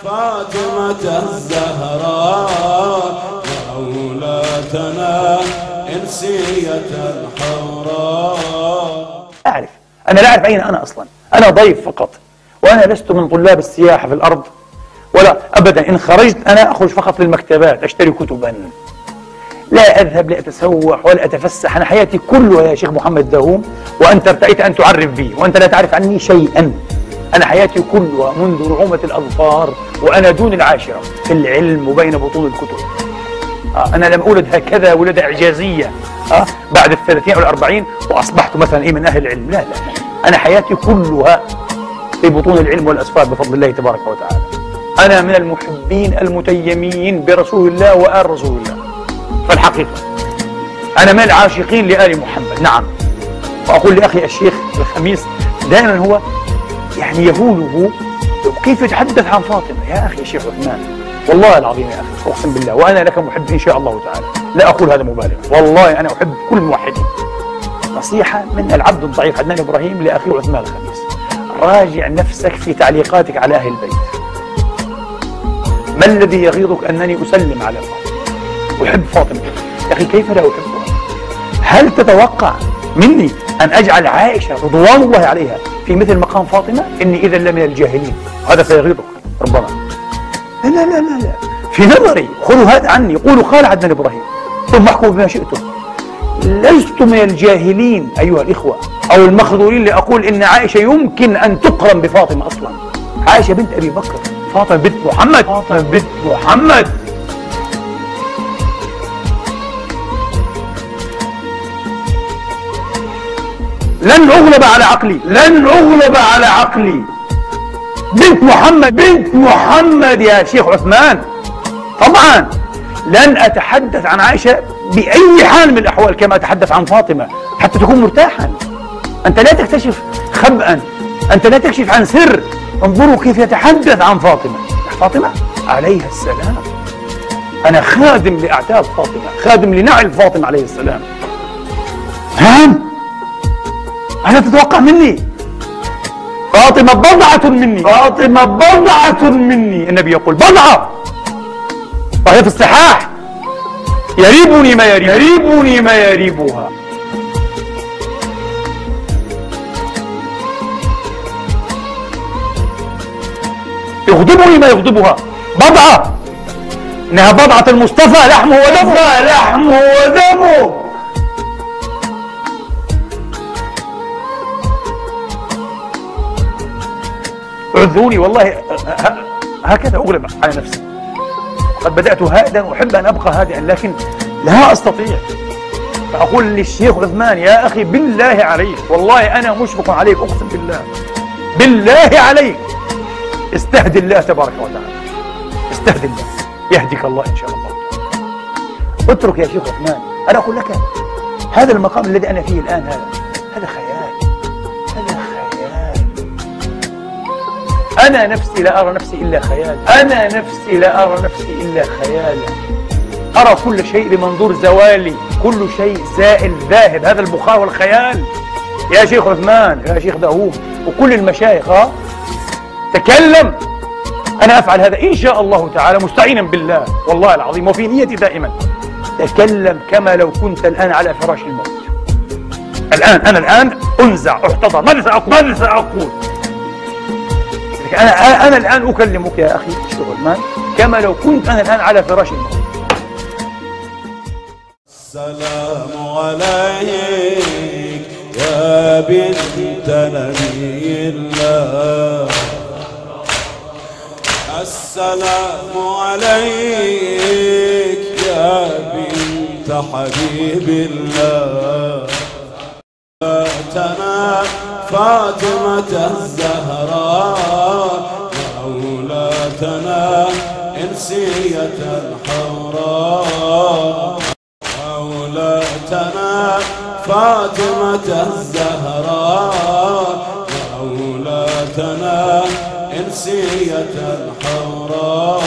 فاطمة الزهراء مولاتنا إنسية الحوراء. أنا لا أعرف أين أنا أصلا، أنا ضيف فقط، وأنا لست من طلاب السياحة في الأرض ولا أبدا. إن خرجت أنا أخرج فقط للمكتبات أشتري كتبا، لا أذهب لأتسوح ولا أتفسح. أنا حياتي كلها يا شيخ محمد داووم، وأنت ارتأيت أن تعرف بي وأنت لا تعرف عني شيئا. أنا حياتي كلها منذ نعومة الأظفار وأنا دون العاشرة في العلم وبين بطون الكتب. أنا لم أولد هكذا ولادة إعجازية بعد 30 أو 40 وأصبحت مثلا من أهل العلم. لا لا، أنا حياتي كلها في بطون العلم والأسفار بفضل الله تبارك وتعالى. أنا من المحبين المتيمين برسول الله وآل رسول الله. فالحقيقة أنا من العاشقين لآل محمد، نعم. وأقول لأخي الشيخ الخميس دائما هو يعني يهوله كيف يتحدث عن فاطمة. يا أخي الشيخ عثمان، والله العظيم يا أخي أقسم بالله، وأنا لك محب إن شاء الله تعالى، لا أقول هذا مبالغا، والله أنا أحب كل الموحدين. نصيحة من العبد الضعيف عدنان إبراهيم لأخي عثمان الخميس: راجع نفسك في تعليقاتك على أهل البيت. ما الذي يغيظك أنني أسلم على فاطمة، أحب فاطمة؟ يا أخي كيف لا أحبها؟ هل تتوقع مني أن أجعل عائشة رضوان الله عليها في مثل مقام فاطمة؟ إني إذا لمن الجاهلين. هذا سيغيظك ربما. لا لا لا لا لا، في نظري خذوا هذا عني، قولوا قال عدنان إبراهيم ثم احكموا بما شئتم. لست من الجاهلين أيها الإخوة أو المخذولين لأقول إن عائشة يمكن أن تقرن بفاطمة أصلا. عائشة بنت أبي بكر، فاطمة بنت محمد، فاطمة بنت محمد. لن أغلب على عقلي، لن أغلب على عقلي. بنت محمد، بنت محمد يا شيخ عثمان. طبعا لن أتحدث عن عائشة بأي حال من الأحوال كما أتحدث عن فاطمة حتى تكون مرتاحا. أنت لا تكتشف خبئا، أنت لا تكشف عن سر. انظروا كيف يتحدث عن فاطمة. فاطمة عليها السلام، أنا خادم لأعتاب فاطمة، خادم لنعل فاطمة عليه السلام. هان أنا تتوقع مني؟ فاطمة بضعة مني، فاطمة بضعة مني. النبي يقول بضعة، وهي في الصحاح: يريبني ما يريب، يريبني ما يريبها. يغضبني ما يغضبها. بضعة، إنها بضعة المصطفى، لحمه ودمه، لحمه ودمه. اعذروني والله هكذا أغلب على نفسي. قد بدأت هادئا، أحب أن أبقى هادئا لكن لا أستطيع. فأقول للشيخ عثمان: يا أخي بالله عليك، والله أنا مشفق عليك، أقسم بالله، بالله عليك استهدي الله تبارك وتعالى، استهدي الله، يهديك الله إن شاء الله. اترك يا شيخ عثمان. أنا أقول لك هذا المقام الذي أنا فيه الآن هذا خيال، هذا خيال. أنا نفسي لا أرى نفسي إلا خيال، أنا نفسي لا أرى نفسي إلا خيالا. أرى كل شيء بمنظور زوالي، كل شيء زائل ذاهب، هذا البخار والخيال. يا شيخ عثمان، يا شيخ داوود، وكل المشايخ تكلم. أنا أفعل هذا إن شاء الله تعالى مستعينا بالله والله العظيم وفي نيتي دائما. تكلم كما لو كنت الآن على فراش الموت. الآن أنا الآن أنزع، أحتضر، ماذا سأقول؟ ماذا سأقول؟ أنا الآن أكلمك يا أخي الشيخ عثمان كما لو كنت أنا الآن على فراش الموت. السلام عليك يا بنت نبي الله، السلام عليك يا بنت حبيب الله. فاتنا فاطمة الزهراء مولاتنا إنسية الحوراء، مولاتنا فاطمة الزهراء مولاتنا إنسية إنسية حمراء